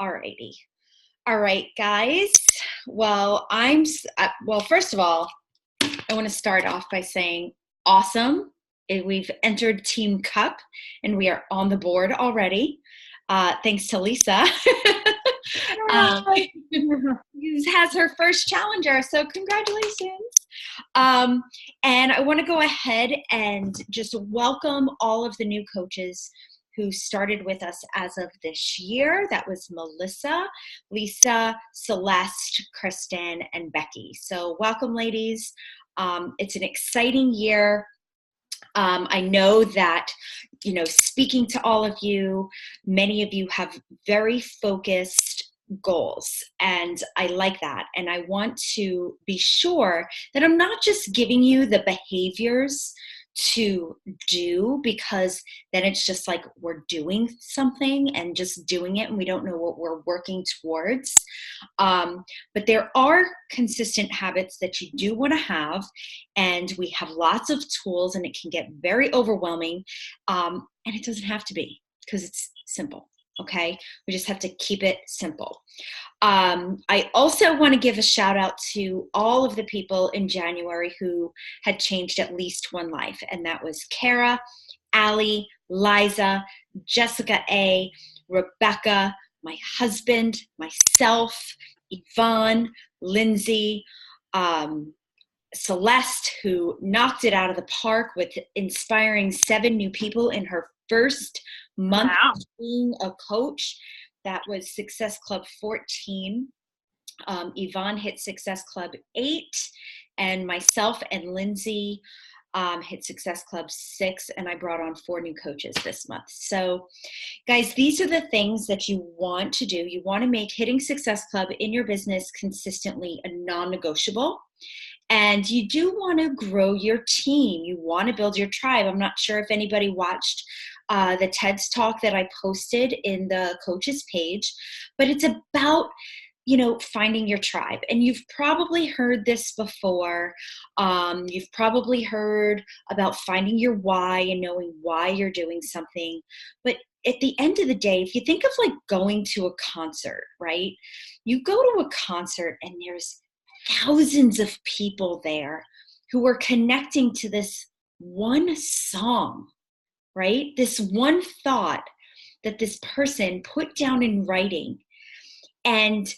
Alrighty. All right, guys. Well, first of all, I want to start off by saying awesome. We've entered Team Cup and we are on the board already. Thanks to Lisa. Has her first challenger, so congratulations. And I want to go ahead and just welcome all of the new coaches who started with us as of this year. That was Melissa, Lisa, Celeste, Kristen, and Becky. So welcome, ladies. It's an exciting year. I know that, speaking to all of you, many of you have very focused goals, and I like that. And I want to be sure that I'm not just giving you the behaviors to do, because then it's just like we're doing something and just doing it and we don't know what we're working towards. But there are consistent habits that you do want to have, and we have lots of tools, and it can get very overwhelming, and it doesn't have to be, because it's simple. Okay, we just have to keep it simple. I also want to give a shout out to all of the people in January who had changed at least one life. And that was Kara, Allie, Liza, Jessica A., Rebecca, my husband, myself, Yvonne, Lindsay, Celeste, who knocked it out of the park with inspiring 7 new people in her first month of being a coach. That was Success Club 14. Yvonne hit Success Club 8, and myself and Lindsay hit Success Club 6, and I brought on 4 new coaches this month. So guys, these are the things that you want to do. You want to make hitting Success Club in your business consistently a non-negotiable. And you do want to grow your team. You want to build your tribe. I'm not sure if anybody watched the TED's talk that I posted in the coaches page, but it's about, finding your tribe. And you've probably heard this before. You've probably heard about finding your why and knowing why you're doing something. But at the end of the day, if you think of like going to a concert, right? You go to a concert and there's thousands of people there who are connecting to this one song, right? This one thought that this person put down in writing. And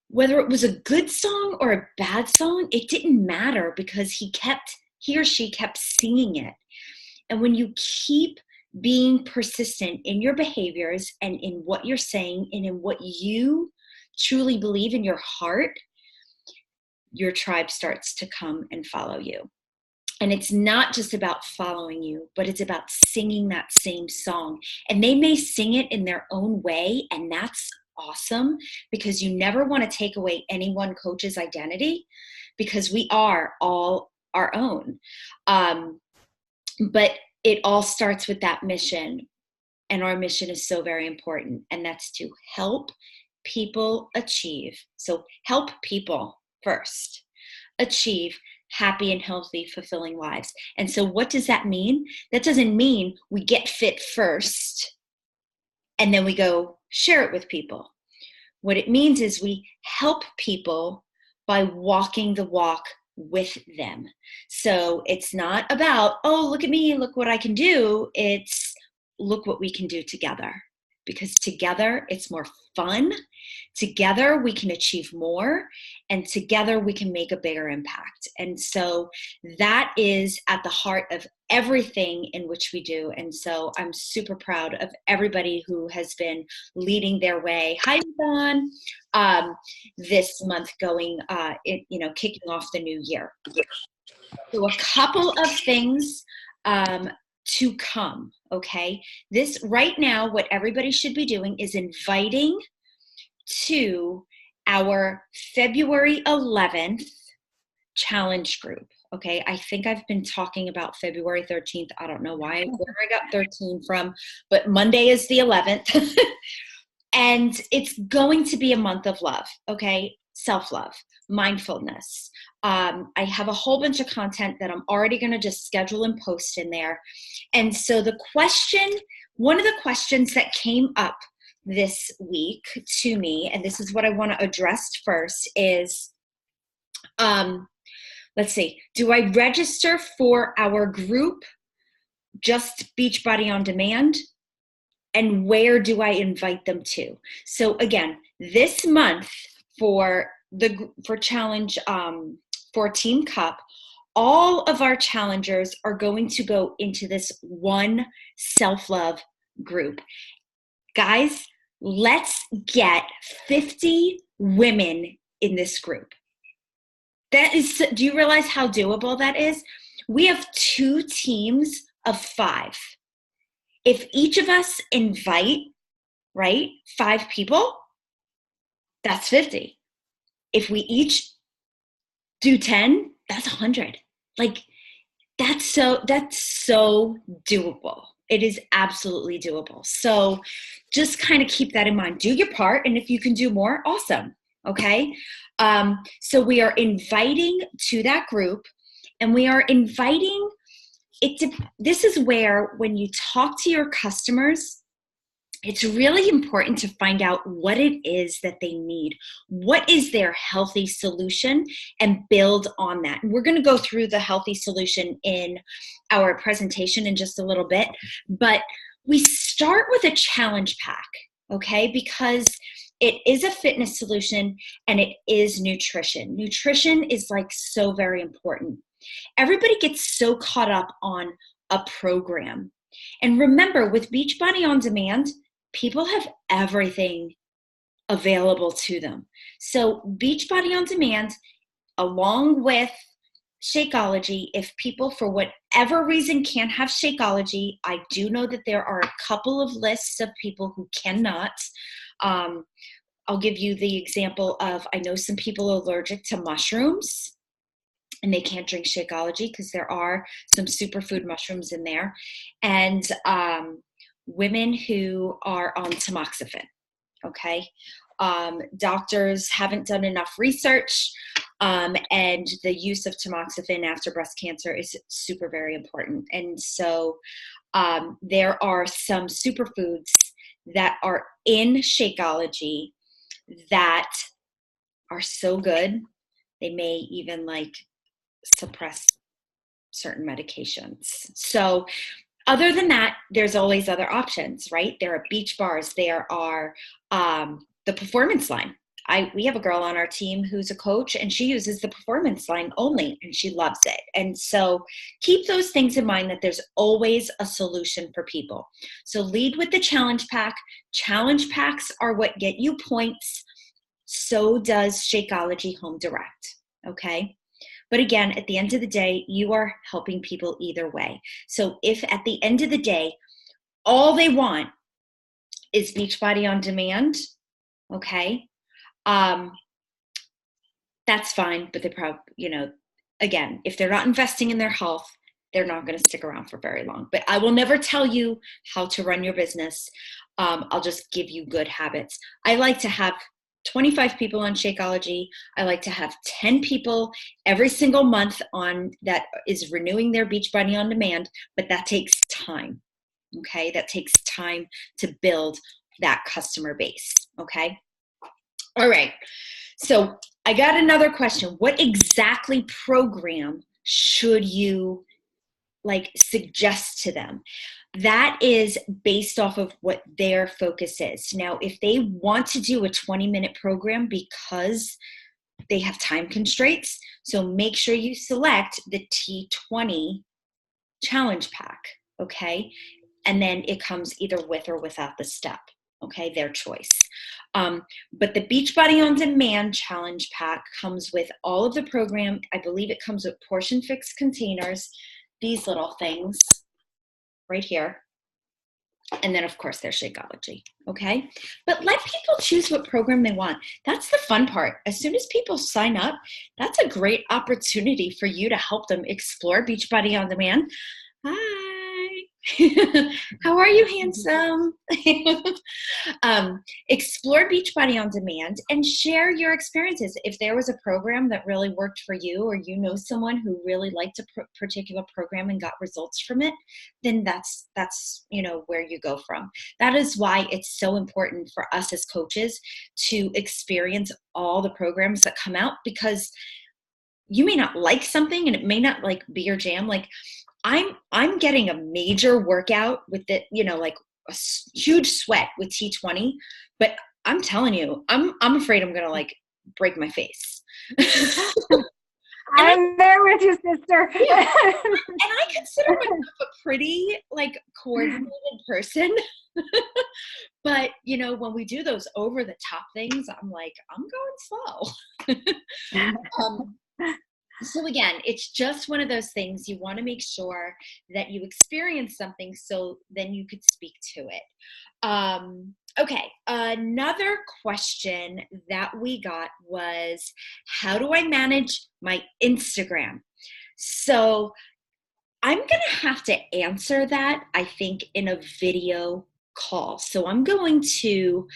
whether it was a good song or a bad song, it didn't matter, because he or she kept singing it. And when you keep being persistent in your behaviors and in what you're saying and in what you truly believe in your heart, your tribe starts to come and follow you. And it's not just about following you, but it's about singing that same song. And they may sing it in their own way, and that's awesome, because you never want to take away any one coach's identity, because we are all our own. But it all starts with that mission. And our mission is so very important, and that's to help people achieve. So help people first achieve happy and healthy, fulfilling lives. And so what does that mean? That doesn't mean we get fit first and then we go share it with people. What it means is we help people by walking the walk with them. So it's not about, oh, look at me, look what I can do. It's look what we can do together. Because together it's more fun, together we can achieve more, and together we can make a bigger impact. And so that is at the heart of everything in which we do. And so I'm super proud of everybody who has been leading their way. Hi, Yvonne. This month going, kicking off the new year. So a couple of things to come, okay? This right now, what everybody should be doing is inviting to our February 11th challenge group, okay? I think I've been talking about February 13th. I don't know where I got 13 from, but Monday is the 11th. And it's going to be a month of love, okay? Self-love, mindfulness. I have a whole bunch of content that I'm already going to just schedule and post in there. And so one of the questions that came up this week to me, and this is what I want to address first, is let's see, do I register for our group, just Beachbody On Demand? And where do I invite them to? So again, this month for challenge for Team Cup, all of our challengers are going to go into this one self-love group. Guys, let's get 50 women in this group. That is, do you realize how doable that is? We have 2 teams of 5. If each of us invite, right, 5 people, that's 50. If we each do 10, that's 100. Like, that's so doable. It is absolutely doable. So just kind of keep that in mind. Do your part, and if you can do more, awesome. Okay? So we are inviting to that group, and we are inviting this is where, when you talk to your customers, it's really important to find out what it is that they need. What is their healthy solution, and build on that. And we're going to go through the healthy solution in our presentation in just a little bit, but we start with a challenge pack, okay? Because it is a fitness solution and it is nutrition. Nutrition is like so very important. Everybody gets so caught up on a program. And remember, with Beachbody On Demand, people have everything available to them. So Beachbody On Demand, along with Shakeology, if people for whatever reason can't have Shakeology, I do know that there are a couple of lists of people who cannot. I'll give you the example of, I know some people are allergic to mushrooms, and they can't drink Shakeology because there are some superfood mushrooms in there, and women who are on tamoxifen, okay? Doctors haven't done enough research, and the use of tamoxifen after breast cancer is super very important. And so there are some superfoods that are in Shakeology that are so good, they may even like suppress certain medications. So other than that, there's always other options, right? There are beach bars. There are the performance line. We have a girl on our team who's a coach, and she uses the performance line only, and she loves it. And so keep those things in mind, that there's always a solution for people. So lead with the challenge pack. Challenge packs are what get you points. So does Shakeology Home Direct, okay? But again, at the end of the day, you are helping people either way. So if at the end of the day, all they want is Beachbody On Demand, okay, that's fine. But they probably, again, if they're not investing in their health, they're not going to stick around for very long. But I will never tell you how to run your business. I'll just give you good habits. I like to have 25 people on Shakeology. I like to have 10 people every single month on that is renewing their Beachbody On Demand, but that takes time, okay? That takes time to build that customer base, okay? All right, so I got another question. What exactly program should you suggest to them? That is based off of what their focus is. Now, if they want to do a 20-minute program because they have time constraints, so make sure you select the T20 challenge pack, okay? And then it comes either with or without the step, okay? Their choice. But the Beachbody On Demand challenge pack comes with all of the program. I believe it comes with portion fix containers, these little things right here. And then, of course, there's Shakeology, okay? But let people choose what program they want. That's the fun part. As soon as people sign up, that's a great opportunity for you to help them explore Beachbody On Demand. Hi. How are you, handsome? Explore Beachbody on Demand and share your experiences. If there was a program that really worked for you, or you know someone who really liked a particular program and got results from it, then that's where you go from. That is why it's so important for us as coaches to experience all the programs that come out, because you may not like something and it may not like be your jam. Like I'm getting a major workout with it, like a huge sweat with T20, but I'm telling you, I'm afraid I'm gonna like break my face. I'm there with you, sister. Yeah. And I consider myself a pretty like coordinated person. But when we do those over the top things, I'm like, I'm going slow. So again, it's just one of those things. You want to make sure that you experience something so then you could speak to it. Okay, another question that we got was, how do I manage my Instagram? So I'm going to have to answer that, I think, in a video call. So I'm going to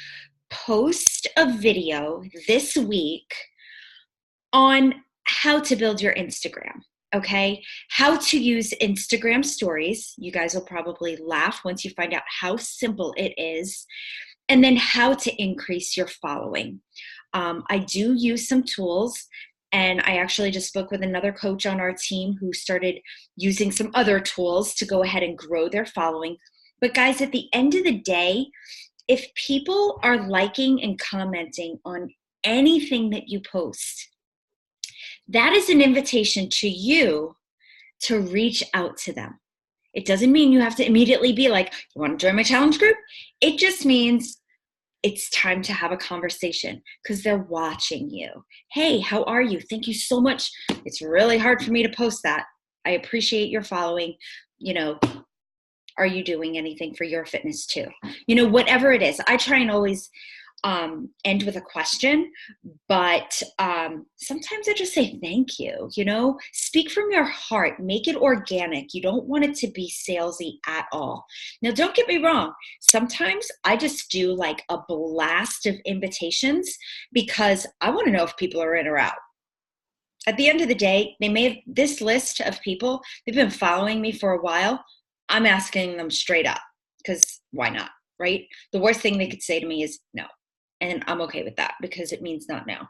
post a video this week on how to build your Instagram, okay? How to use Instagram stories. You guys will probably laugh once you find out how simple it is. And then how to increase your following. I do use some tools, and I actually just spoke with another coach on our team who started using some other tools to go ahead and grow their following. But guys, at the end of the day, if people are liking and commenting on anything that you post, that is an invitation to you to reach out to them. It doesn't mean you have to immediately be like, you want to join my challenge group? It just means it's time to have a conversation because they're watching you. Hey, how are you? Thank you so much. It's really hard for me to post that. I appreciate your following. Are you doing anything for your fitness too? Whatever it is, I try and always end with a question, but sometimes I just say thank you. Speak from your heart, make it organic. You don't want it to be salesy at all. Now, don't get me wrong, sometimes I just do like a blast of invitations because I want to know if people are in or out. At the end of the day, they made this list of people, they've been following me for a while. I'm asking them straight up because why not, right? The worst thing they could say to me is no. And I'm okay with that because it means not now.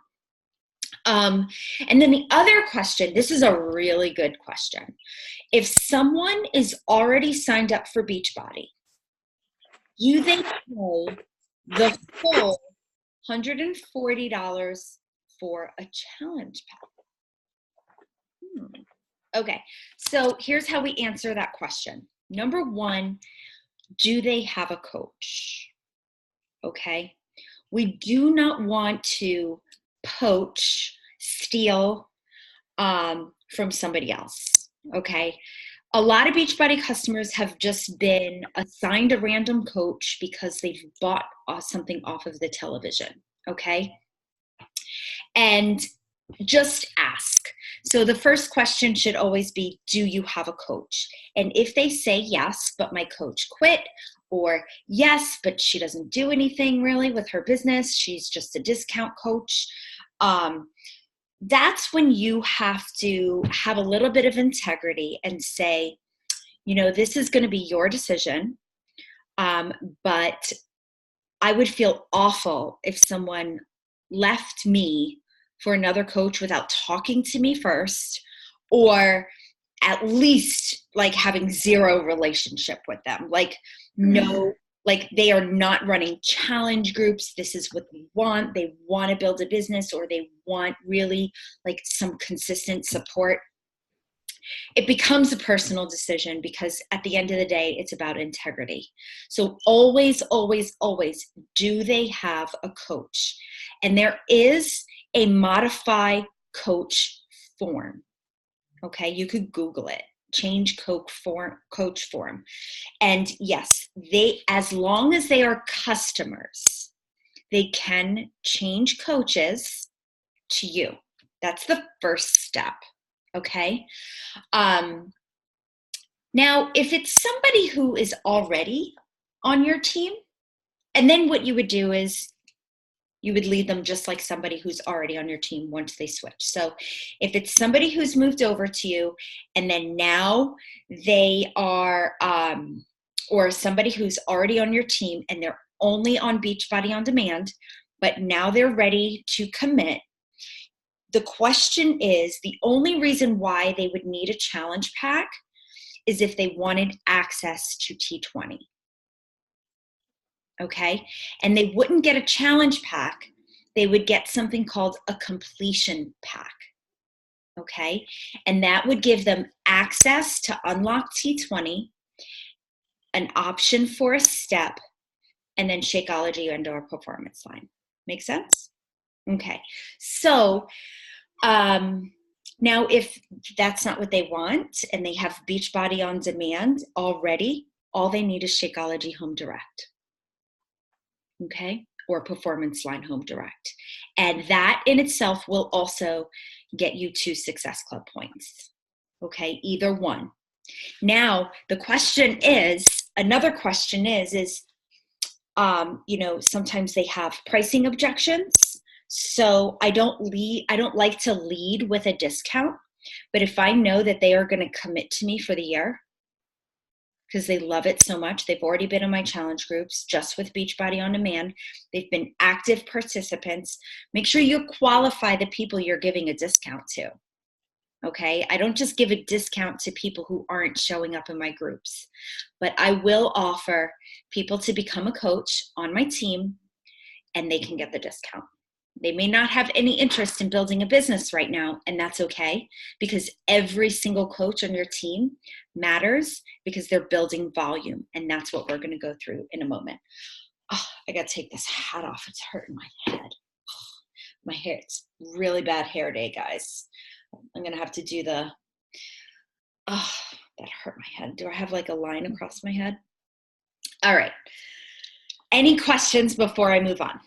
And then the other question, this is a really good question. If someone is already signed up for Beachbody, you then pay the full $140 for a challenge pack. Okay, so here's how we answer that question. Number one, do they have a coach? Okay. We do not want to poach, steal from somebody else, okay? A lot of Beachbody customers have just been assigned a random coach because they've bought something off of the television, okay? And just ask. So the first question should always be, do you have a coach? And if they say yes, but my coach quit, or yes, but she doesn't do anything really with her business, she's just a discount coach, that's when you have to have a little bit of integrity and say, this is going to be your decision, but I would feel awful if someone left me for another coach without talking to me first, or at least like having zero relationship with them. Like, no, like they are not running challenge groups. This is what they want. They want to build a business, or they want really like some consistent support. It becomes a personal decision because at the end of the day, it's about integrity. So always, always, always, do they have a coach? And there is a modify coach form. Okay, you could Google it. Change coach form. And yes, as long as they are customers, they can change coaches to you. That's the first step. Okay. Now, if it's somebody who is already on your team, and then what you would do is you would lead them just like somebody who's already on your team once they switch. So if it's somebody who's moved over to you and then now they are, or somebody who's already on your team and they're only on Beachbody On Demand, but now they're ready to commit, the question is, the only reason why they would need a challenge pack is if they wanted access to T20. Okay? And they wouldn't get a challenge pack. They would get something called a completion pack. Okay? And that would give them access to unlock T20, an option for a step, and then Shakeology and or Performance Line. Make sense? Okay. So now if that's not what they want and they have Beachbody On Demand already, all they need is Shakeology Home Direct. Okay? Or Performance Line Home Direct. And that in itself will also get you 2 Success Club points. Okay? Either one. Now, the question is, another question is, sometimes they have pricing objections. So I don't like to lead with a discount, but if I know that they are going to commit to me for the year because they love it so much, they've already been in my challenge groups just with Beachbody On Demand, they've been active participants, make sure you qualify the people you're giving a discount to. Okay, I don't just give a discount to people who aren't showing up in my groups, but I will offer people to become a coach on my team and they can get the discount. They may not have any interest in building a business right now, and that's okay, because every single coach on your team matters because they're building volume, and that's what we're going to go through in a moment. Oh, I got to take this hat off. It's hurting my head. My hair, it's really bad hair day, guys. I'm going to have to do that hurt my head. Do I have like a line across my head? All right. Any questions before I move on?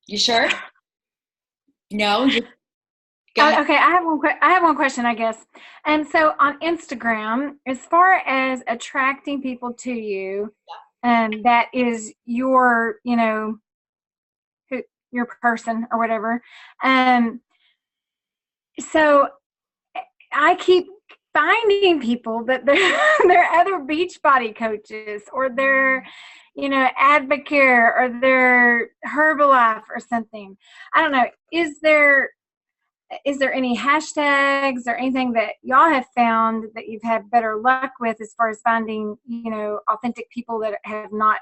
You sure? No? Okay, I have one question, I guess. And so on Instagram, as far as attracting people to you, that is your, your person or whatever. So I keep finding people that they're other Beachbody coaches or they're, Advocare or they're Herbalife or something. I don't know. Is there any hashtags or anything that y'all have found that you've had better luck with as far as finding, authentic people that have not,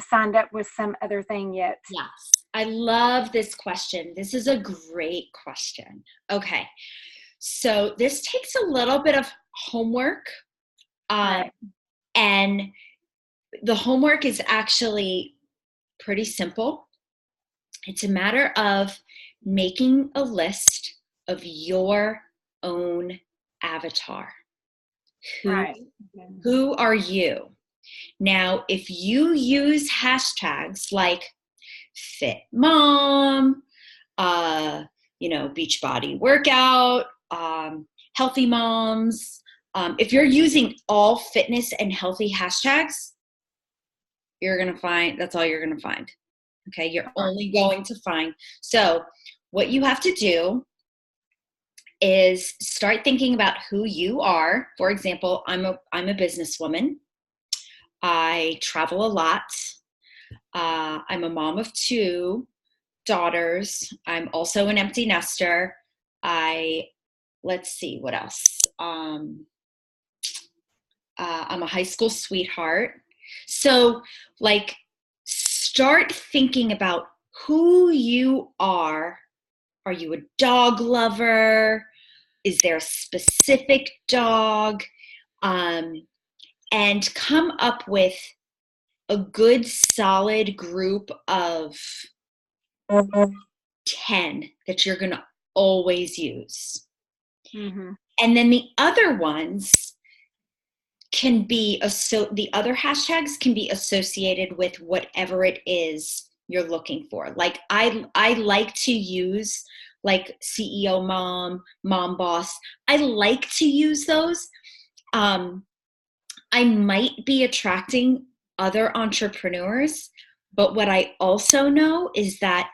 signed up with some other thing yet? Yes. I love this question. This is a great question. Okay. So this takes a little bit of homework. Right. And the homework is actually pretty simple. It's a matter of making a list of your own avatar. Who are you? Now, if you use hashtags like fit mom, Beachbody workout, healthy moms, if you're using all fitness and healthy hashtags, that's all you're going to find. Okay. You're only going to find. So what you have to do is start thinking about who you are. For example, I'm a businesswoman. I travel a lot. I'm a mom of 2 daughters. I'm also an empty nester. Let's see, what else? I'm a high school sweetheart. So start thinking about who you are. Are you a dog lover? Is there a specific dog? And come up with a good solid group of 10 that you're going to always use. Mm-hmm. And then the other ones can be, the other hashtags can be associated with whatever it is you're looking for. Like I like to use like CEO mom, mom boss. I like to use those. I might be attracting other entrepreneurs, but what I also know is that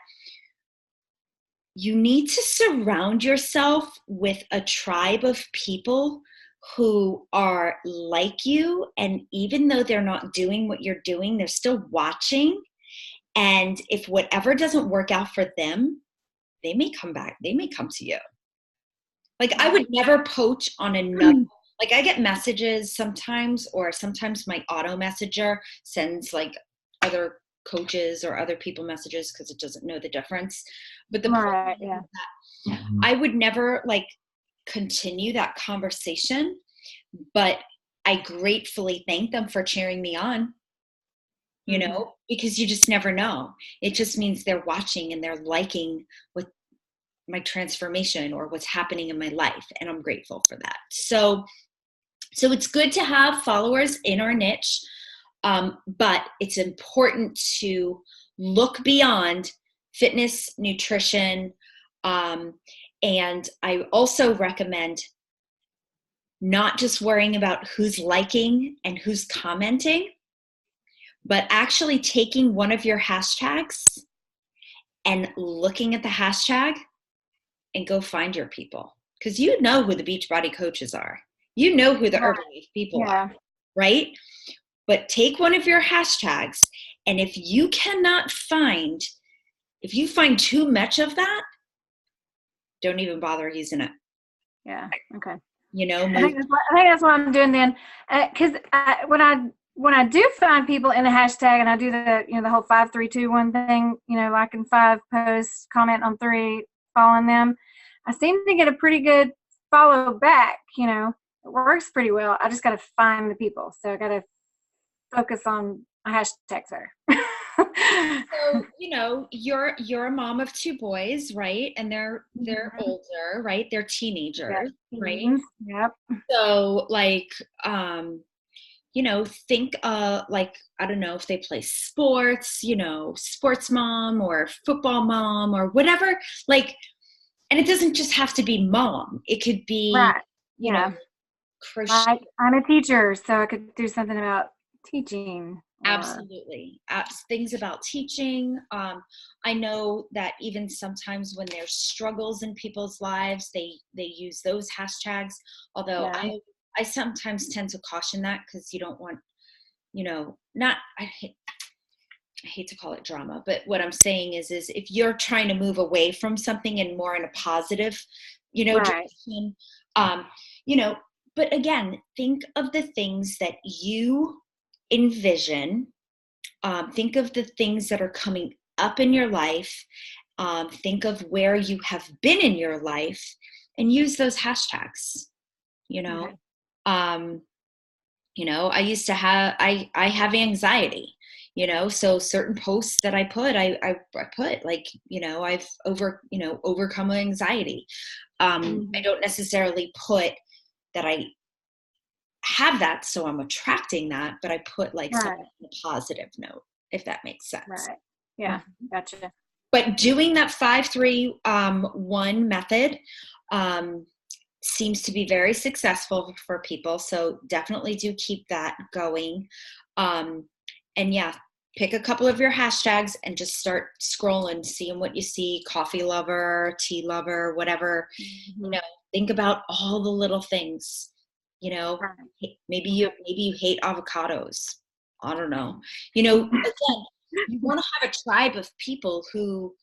you need to surround yourself with a tribe of people who are like you. And even though they're not doing what you're doing, they're still watching. And if whatever doesn't work out for them, they may come back. They may come to you. Like I would never poach on another. Like I get messages sometimes, or sometimes my auto messenger sends like other coaches or other people messages because it doesn't know the difference. But the point is that I would never like continue that conversation, but I gratefully thank them for cheering me on, you know, because you just never know. It just means they're watching and they're liking what my transformation or what's happening in my life. And I'm grateful for that. So it's good to have followers in our niche, but it's important to look beyond fitness, nutrition, and I also recommend not just worrying about who's liking and who's commenting, but actually taking one of your hashtags and looking at the hashtag and go find your people. Because you know who the Beachbody coaches are. You know who the Herbalife people are, right? But take one of your hashtags, and if you find too much of that, don't even bother using it. Yeah. Okay. You know, I think that's what I'm doing then, because when I do find people in the hashtag and I do the whole 5, 3, 2, 1 thing, liking 5 posts, comment on 3, following them, I seem to get a pretty good follow back. It works pretty well. I just got to find the people, so I got to focus on a hashtag there. So, you're a mom of 2 boys, right? And they're older, right? They're teenagers, right? Yep. So like, think like, I don't know if they play sports, sports mom or football mom or whatever, like, and it doesn't just have to be mom. It could be, crochet. I'm a teacher, so I could do something about teaching. Absolutely. Things about teaching. I know that even sometimes when there's struggles in people's lives, they use those hashtags. Although I sometimes tend to caution that, because you don't want, I hate to call it drama, but what I'm saying is if you're trying to move away from something and more in a positive, direction, but again, think of the things that you envision. Think of the things that are coming up in your life. Think of where you have been in your life and use those hashtags. I used to have, I have anxiety, so certain posts that I put, I put like, I've overcome anxiety. I don't necessarily put that I have that, so I'm attracting that, but I put like something on a positive note, if that makes sense. Right. Yeah. Gotcha. But doing that 5, 3, 1 method seems to be very successful for people. So definitely do keep that going. And pick a couple of your hashtags and just start scrolling, seeing what you see. Coffee lover, tea lover, whatever. Think about all the little things. Maybe you hate avocados. I don't know. Again, you want to have a tribe of people who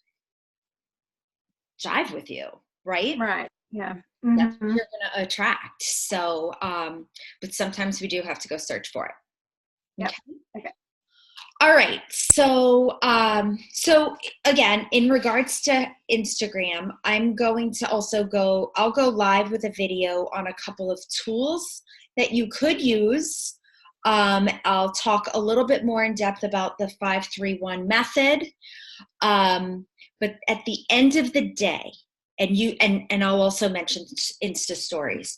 jive with you, right? Right. Yeah. That's what you're going to attract. So, but sometimes we do have to go search for it. Yep. Okay. All right. So, so again, in regards to Instagram, I'm going to I'll go live with a video on a couple of tools that you could use. I'll talk a little bit more in depth about the 5, 3, 1 method. But at the end of the day, and I'll also mention Insta stories,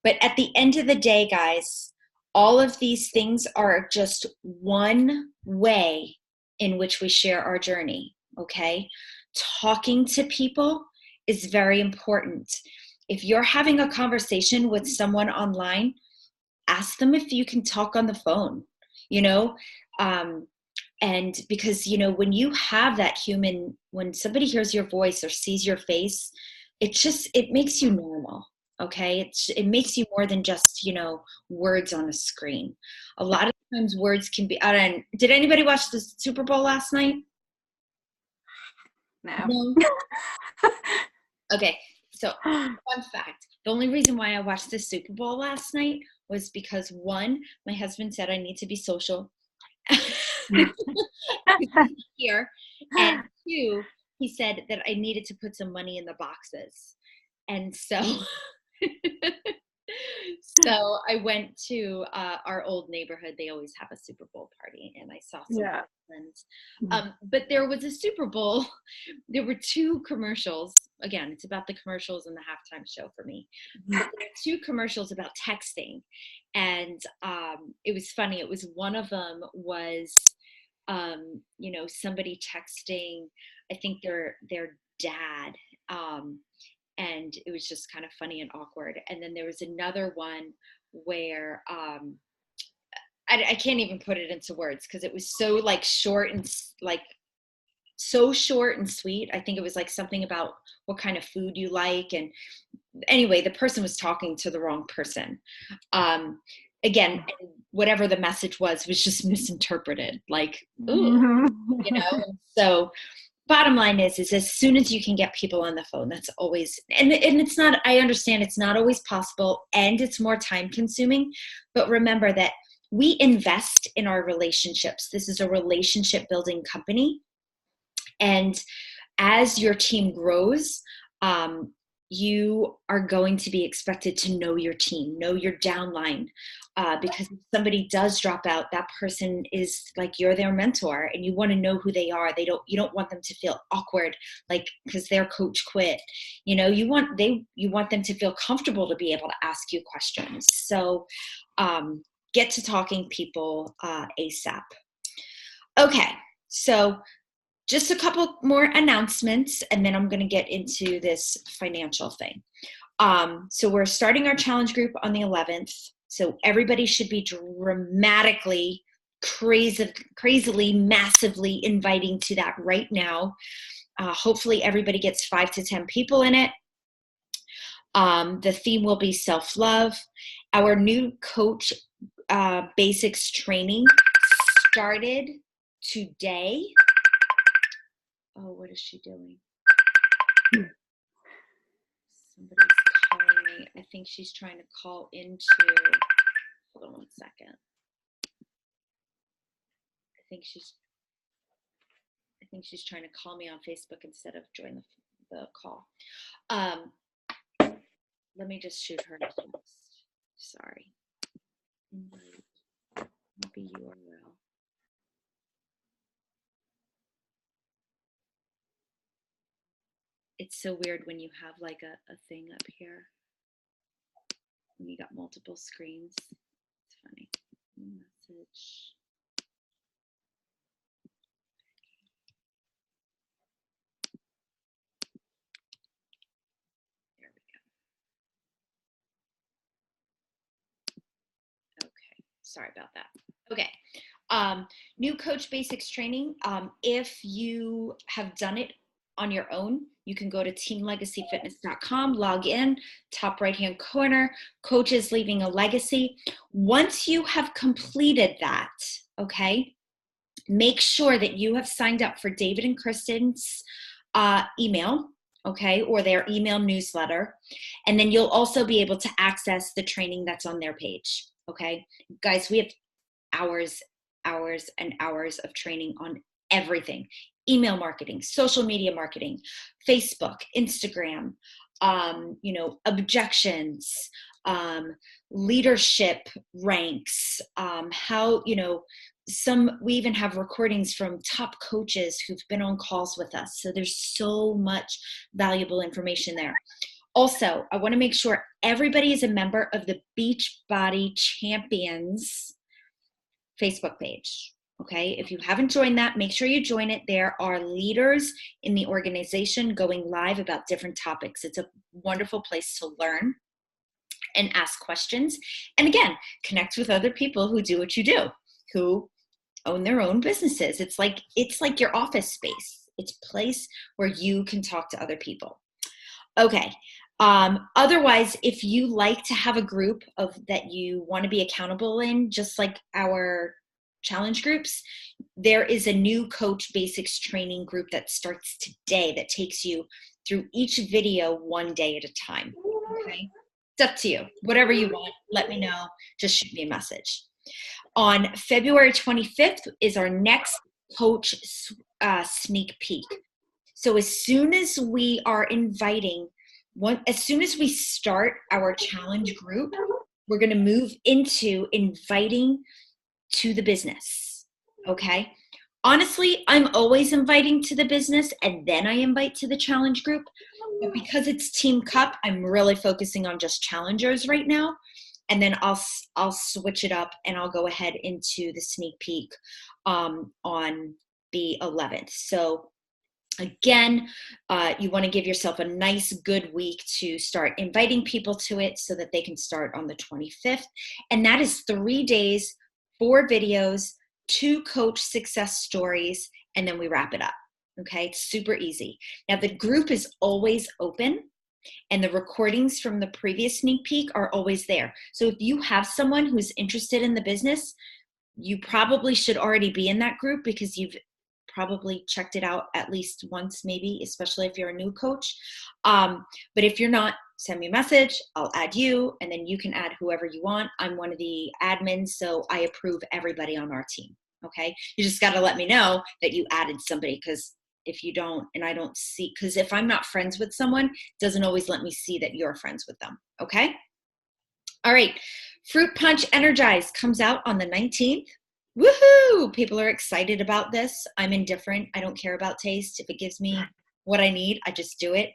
but at the end of the day, guys, all of these things are just one way in which we share our journey. Okay. Talking to people is very important. If you're having a conversation with someone online, ask them if you can talk on the phone, you know, and because, you know, when you have that human, when somebody hears your voice or sees your face, it makes you normal. Okay. It makes you more than just, you know, words on a screen. A lot of times words can be, did anybody watch the Super Bowl last night? No. Okay. So fun fact, the only reason why I watched the Super Bowl last night was because, one, my husband said I need to be social here, and two, he said that I needed to put some money in the boxes. And so so I went to our old neighborhood. They always have a Super Bowl party, and I saw some friends. But there was a Super Bowl. There were two commercials. Again, it's about the commercials and the halftime show for me. But there were two commercials about texting, and it was funny. It was, one of them was, you know, somebody texting, I think their dad. And it was just kind of funny and awkward. And then there was another one where I can't even put it into words because it was so like short and like so short and sweet. I think it was like something about what kind of food you like. And anyway, the person was talking to the wrong person. Again, whatever the message was just misinterpreted. Like, ooh, you know. So bottom line is as soon as you can get people on the phone, that's always, and it's not, I understand it's not always possible and it's more time consuming, but remember that we invest in our relationships. This is a relationship building company. And as your team grows, you are going to be expected to know your team, know your downline, because if somebody does drop out, that person is like, you're their mentor and you want to know who they are. You don't want them to feel awkward, like, because their coach quit. You know, you want them to feel comfortable to be able to ask you questions. So get to talking people ASAP. Okay, so just a couple more announcements, and then I'm going to get into this financial thing. So we're starting our challenge group on the 11th. So everybody should be dramatically, crazily, massively inviting to that right now. Hopefully everybody gets 5 to 10 people in it. The theme will be self-love. Our new coach basics training started today. Oh, what is she doing? Somebody's calling me. I think she's trying to call into, hold on one second. I think she's trying to call me on Facebook instead of join the call. Let me just shoot her a text. Sorry. Invite. Copy URL. It's so weird when you have like a thing up here. When you got multiple screens. It's funny. Message. There we go. Okay. Sorry about that. Okay. New coach basics training. If you have done it on your own, you can go to teamlegacyfitness.com, log in, top right-hand corner, coaches leaving a legacy. Once you have completed that, okay, make sure that you have signed up for David and Kristen's email, okay, or their email newsletter. And then you'll also be able to access the training that's on their page, okay? Guys, we have hours and hours of training on everything. Email marketing, social media marketing, Facebook, Instagram, you know, objections, leadership ranks, how, you know, we even have recordings from top coaches who've been on calls with us. So there's so much valuable information there. Also, I want to make sure everybody is a member of the Beachbody Champions Facebook page. Okay, if you haven't joined that, make sure you join it. There are leaders in the organization going live about different topics. It's a wonderful place to learn and ask questions. And again, connect with other people who do what you do, who own their own businesses. It's like your office space. It's a place where you can talk to other people. Okay. Otherwise, if you like to have a group of that you want to be accountable in, just like our challenge groups, there is a new Coach Basics training group that starts today that takes you through each video one day at a time. Okay. It's up to you. Whatever you want, let me know. Just shoot me a message. On February 25th is our next Coach sneak peek. So as soon as we are inviting, as soon as we start our challenge group, we're going to move into inviting to the business. Okay. Honestly, I'm always inviting to the business and then I invite to the challenge group. But because it's Team Cup, I'm really focusing on just challengers right now. And then I'll switch it up and I'll go ahead into the sneak peek on the 11th. So again, you want to give yourself a nice, good week to start inviting people to it so that they can start on the 25th. And that is 3 days, 4 videos, 2 coach success stories, and then we wrap it up. Okay, it's super easy. Now the group is always open and the recordings from the previous sneak peek are always there. So if you have someone who's interested in the business, you probably should already be in that group because you've probably checked it out at least once, maybe, especially if you're a new coach. But if you're not, send me a message, I'll add you, and then you can add whoever you want. I'm one of the admins, so I approve everybody on our team. Okay, you just got to let me know that you added somebody, because if you don't, and I don't see, because if I'm not friends with someone, it doesn't always let me see that you're friends with them. Okay. All right. Fruit Punch Energize comes out on the 19th. Woohoo! People are excited about this. I'm indifferent. I don't care about taste. If it gives me what I need, I just do it.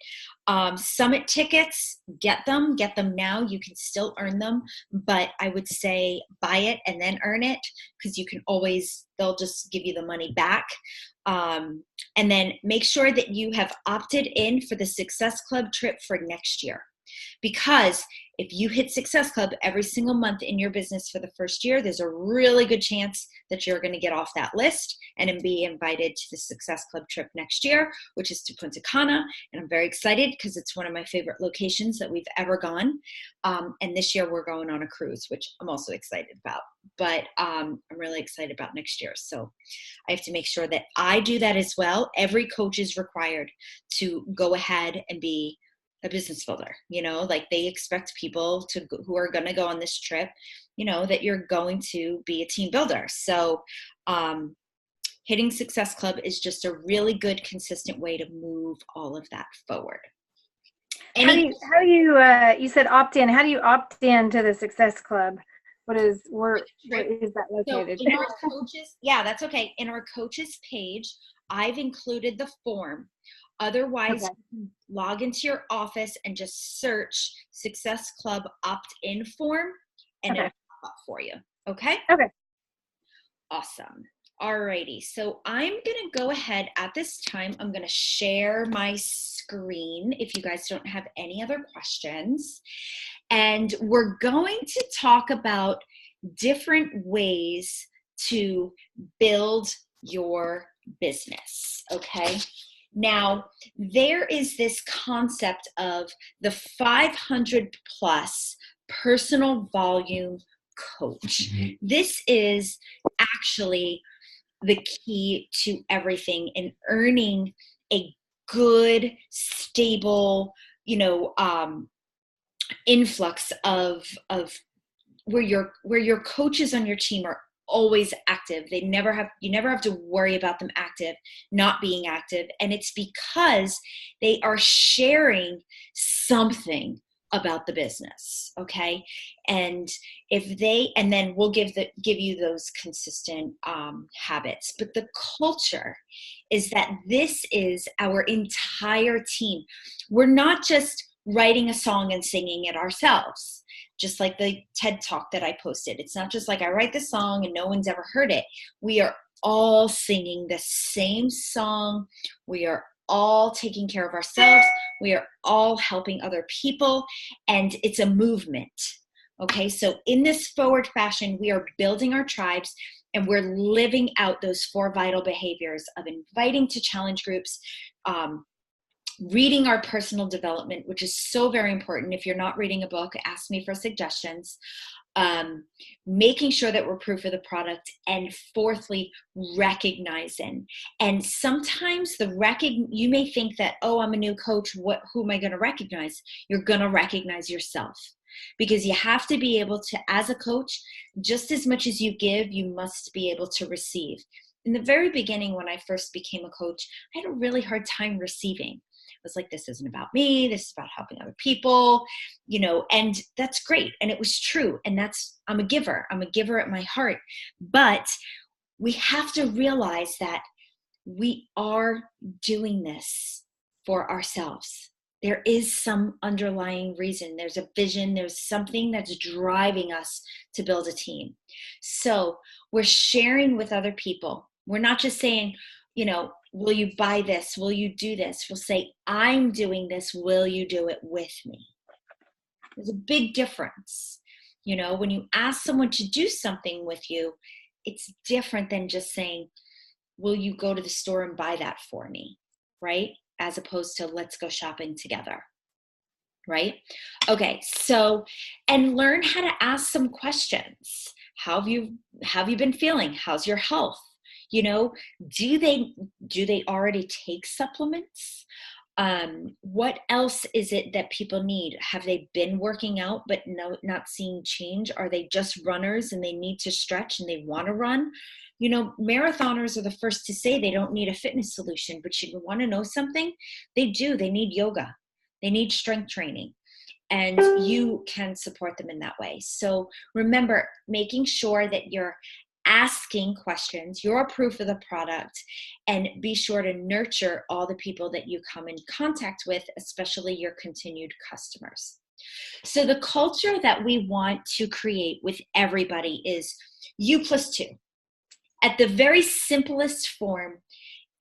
Summit tickets, get them now. You can still earn them, but I would say buy it and then earn it, because you can always, they'll just give you the money back. And then make sure that you have opted in for the Success Club trip for next year. Because if you hit Success Club every single month in your business for the first year, there's a really good chance that you're going to get off that list and be invited to the Success Club trip next year, which is to Punta Cana. And I'm very excited because it's one of my favorite locations that we've ever gone. And this year we're going on a cruise, which I'm also excited about. But I'm really excited about next year. So I have to make sure that I do that as well. Every coach is required to go ahead and be a business builder. You know, like they expect people to who are going to go on this trip, you know, that you're going to be a team builder. So hitting Success Club is just a really good, consistent way to move all of that forward. How do you you said opt in. How do you opt in to the Success Club? Where is that located? So in our coaches, yeah, that's okay. In our coaches page, I've included the form. Otherwise, okay, you can log into your office and just search Success Club opt-in form, and it'll pop up for you. Okay? Okay. Awesome. Alrighty. So I'm going to go ahead at this time. I'm going to share my screen if you guys don't have any other questions. And we're going to talk about different ways to build your business. Okay? Now, there is this concept of the 500 plus personal volume coach. Mm-hmm. This is actually the key to everything in earning a good, stable, influx of where your coaches on your team are always active. You never have to worry about them not being active. And it's because they are sharing something about the business. Okay. And then we'll give you those consistent habits. But the culture is that this is our entire team. We're not just writing a song and singing it ourselves. Just like the TED Talk that I posted. It's not just like I write the song and no one's ever heard it. We are all singing the same song. We are all taking care of ourselves. We are all helping other people, and it's a movement. Okay, so in this forward fashion, we are building our tribes, and we're living out those 4 vital behaviors of inviting to challenge groups, reading our personal development, which is so very important. If you're not reading a book, ask me for suggestions. Making sure that we're proof of the product, and fourthly, recognizing. And sometimes you may think that, oh, I'm a new coach, who am I going to recognize? You're going to recognize yourself, because you have to be able to, as a coach, just as much as you give, you must be able to receive. In the very beginning, when I first became a coach, I had a really hard time receiving. I was like, this isn't about me. This is about helping other people, and that's great. And it was true. And I'm a giver. I'm a giver at my heart. But we have to realize that we are doing this for ourselves. There is some underlying reason. There's a vision. There's something that's driving us to build a team. So we're sharing with other people. We're not just saying, will you buy this? Will you do this? We'll say, I'm doing this. Will you do it with me? There's a big difference. When you ask someone to do something with you, it's different than just saying, will you go to the store and buy that for me? Right? As opposed to, let's go shopping together. Right? Okay. So, and learn how to ask some questions. How have you been feeling? How's your health? Do they already take supplements? What else is it that people need? Have they been working out but not seeing change? Are they just runners and they need to stretch and they want to run? Marathoners are the first to say they don't need a fitness solution, but you want to know something? They do. They need yoga. They need strength training. And you can support them in that way. So remember, making sure that you're asking questions, you're proof of the product, and be sure to nurture all the people that you come in contact with, especially your continued customers. So the culture that we want to create with everybody is U+2. At the very simplest form,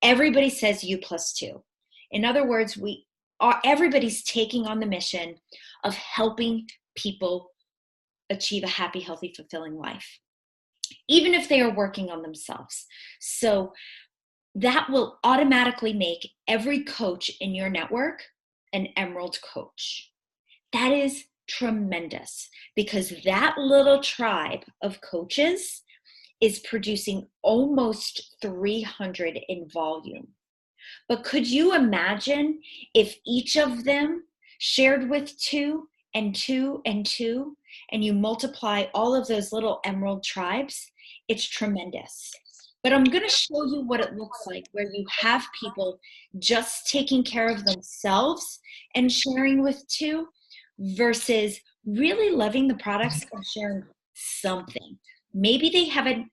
everybody says U+2. In other words, everybody's taking on the mission of helping people achieve a happy, healthy, fulfilling life, even if they are working on themselves. So that will automatically make every coach in your network an Emerald coach. That is tremendous, because that little tribe of coaches is producing almost 300 in volume. But could you imagine if each of them shared with 2 and 2 and 2, and you multiply all of those little Emerald tribes? It's tremendous. But I'm going to show you what it looks like where you have people just taking care of themselves and sharing with 2 versus really loving the products and sharing something. Maybe they have a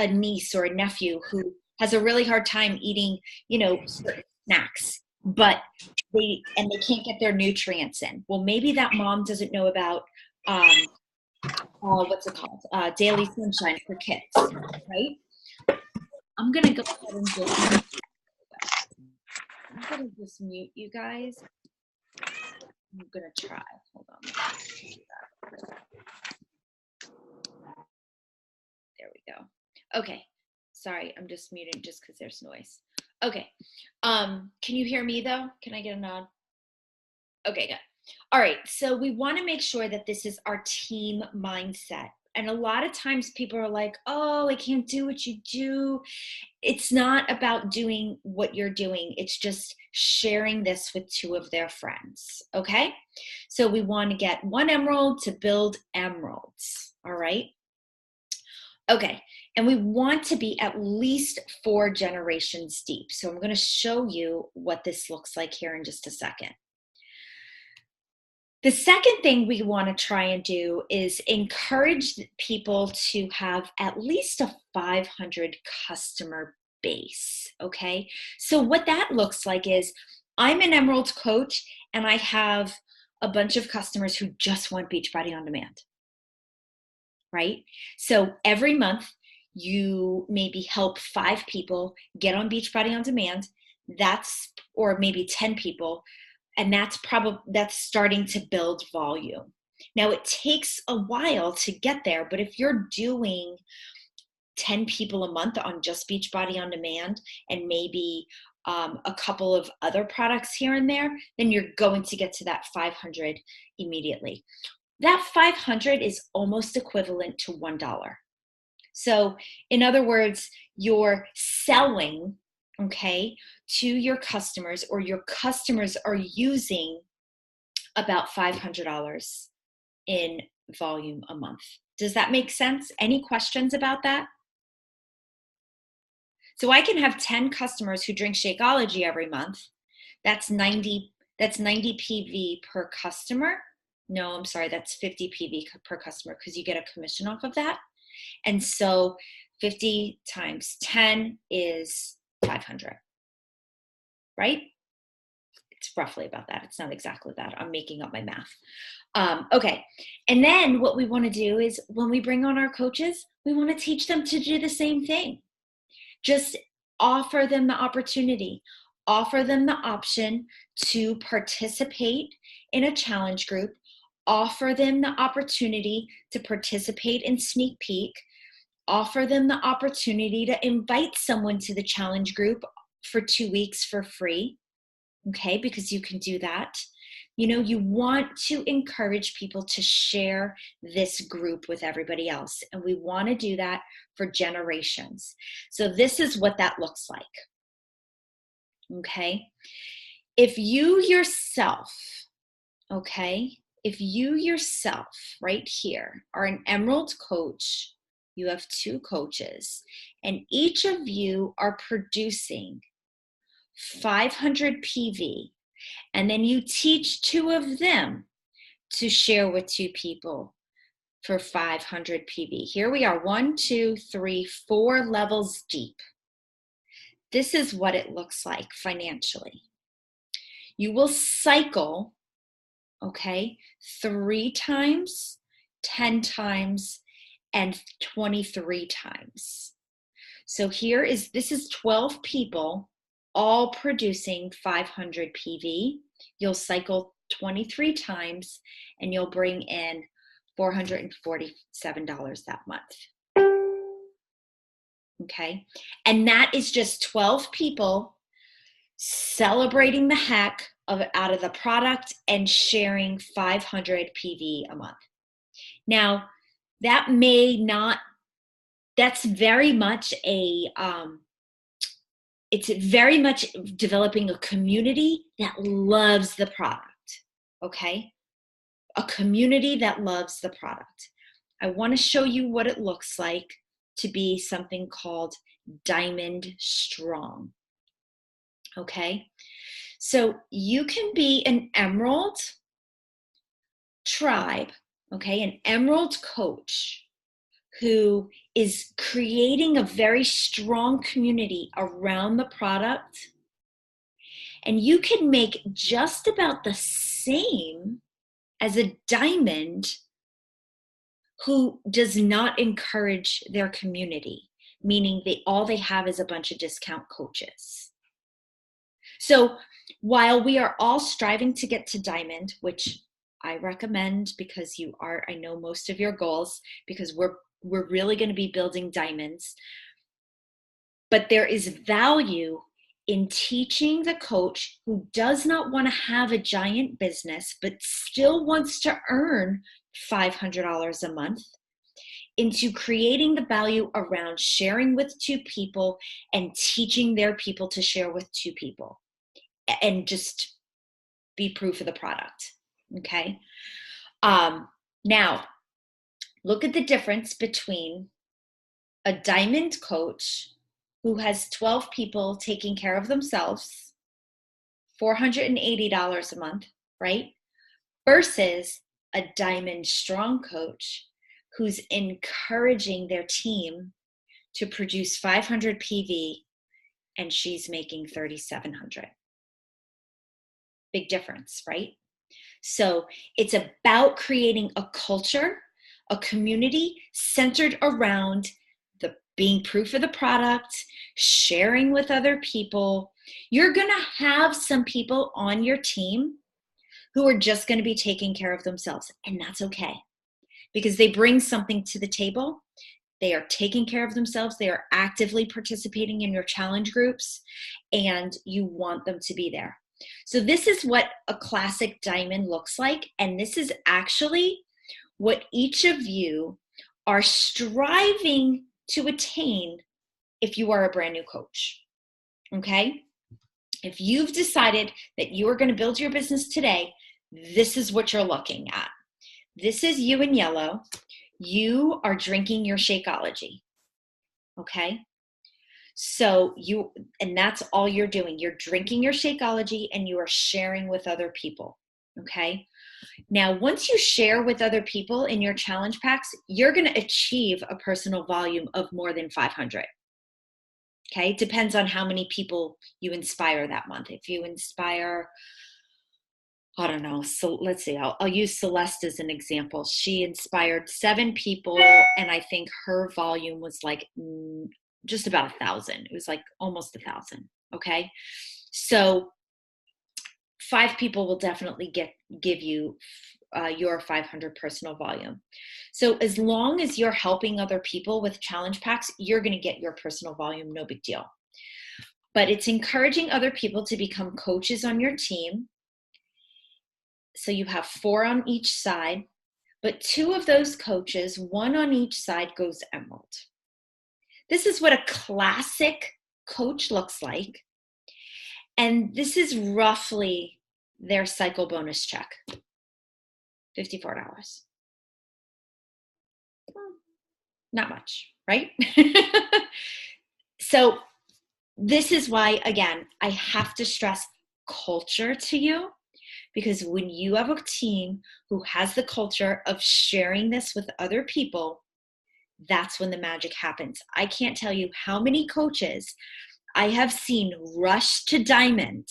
niece or a nephew who has a really hard time eating, certain snacks, but they can't get their nutrients in. Well, maybe that mom doesn't know about, what's it called? Daily Sunshine for kids, right? I'm going to go ahead and just mute you guys. I'm going to try. Hold on. There we go. Okay. Sorry, I'm just muting just because there's noise. Okay. Can you hear me though? Can I get a nod? Okay, good. All right. So we want to make sure that this is our team mindset. And a lot of times people are like, oh, I can't do what you do. It's not about doing what you're doing. It's just sharing this with 2 of their friends. Okay. So we want to get 1 emerald to build emeralds. All right. Okay, and we want to be at least 4 generations deep. So I'm going to show you what this looks like here in just a second. The second thing we want to try and do is encourage people to have at least a 500 customer base, okay? So what that looks like is I'm an Emerald coach and I have a bunch of customers who just want Beachbody On Demand. Right? So every month you maybe help 5 people get on Beachbody On Demand. Or maybe 10 people, and that's starting to build volume. Now it takes a while to get there, but if you're doing 10 people a month on just Beachbody On Demand and maybe a couple of other products here and there, then you're going to get to that 500 immediately. That 500 is almost equivalent to $1. So in other words, you're selling, okay, to your customers, or your customers are using about $500 in volume a month. Does that make sense? Any questions about that? So I can have 10 customers who drink Shakeology every month. That's 90 PV per customer. No, I'm sorry, that's 50 PV per customer, because you get a commission off of that. And so 50 times 10 is 500, right? It's roughly about that. It's not exactly that. I'm making up my math. Okay. And then what we want to do is, when we bring on our coaches, we want to teach them to do the same thing. Just offer them the opportunity, offer them the option to participate in a challenge group, offer them the opportunity to participate in Sneak Peek, offer them the opportunity to invite someone to the challenge group for 2 weeks for free, okay, because you can do that. You know, you want to encourage people to share this group with everybody else, and we want to do that for generations. So this is what that looks like, okay? If you yourself, right here are an Emerald coach, you have 2 coaches, and each of you are producing 500 PV, and then you teach 2 of them to share with 2 people for 500 PV. Here we are, 1, 2, 3, 4 levels deep. This is what it looks like financially. You will cycle, okay, 3 times, 10 times, and 23 times. So this is 12 people all producing 500 PV. You'll cycle 23 times, and you'll bring in $447 that month. Okay, and that is just 12 people celebrating the heck out of the product and sharing 500 PV a month. Now, that's very much it's very much developing a community that loves the product, okay? A community that loves the product. I want to show you what it looks like to be something called Diamond Strong, okay? So you can be an Emerald tribe, okay, an Emerald coach who is creating a very strong community around the product. And you can make just about the same as a diamond who does not encourage their community, meaning all they have is a bunch of discount coaches. So while we are all striving to get to diamond, which I recommend because I know most of your goals, because we're really going to be building diamonds, but there is value in teaching the coach who does not want to have a giant business but still wants to earn $500 a month into creating the value around sharing with 2 people and teaching their people to share with 2 people and just be proof of the product. Okay. Now look at the difference between a diamond coach who has 12 people taking care of themselves, $480 a month, right? Versus a Diamond Strong coach who's encouraging their team to produce 500 PV, and she's making 3,700. Big difference, right? So it's about creating a culture, a community centered around the being proof of the product, sharing with other people. You're going to have some people on your team who are just going to be taking care of themselves, and that's okay because they bring something to the table. They are taking care of themselves. They are actively participating in your challenge groups, and you want them to be there. So this is what a classic diamond looks like, and this is actually what each of you are striving to attain if you are a brand new coach, okay? If you've decided that you are going to build your business today, this is what you're looking at. This is you in yellow. You are drinking your Shakeology, okay? So and that's all you're doing. You're drinking your Shakeology and you are sharing with other people, okay? Now, once you share with other people in your challenge packs, you're going to achieve a personal volume of more than 500. Okay, depends on how many people you inspire that month. If you inspire, I don't know, so let's see, I'll use Celeste as an example. She inspired 7 people, and I think her volume was like just about 1,000. It was like almost 1,000. Okay, so 5 people will definitely give you your 500 personal volume. So as long as you're helping other people with challenge packs, you're going to get your personal volume, no big deal. But it's encouraging other people to become coaches on your team. So you have 4 on each side, but 2 of those coaches, 1 on each side, goes emerald. This is what a classic coach looks like. And this is roughly their cycle bonus check. $54. Not much, right? So this is why, again, I have to stress culture to you, because when you have a team who has the culture of sharing this with other people, that's when the magic happens. I can't tell you how many coaches I have seen rush to diamond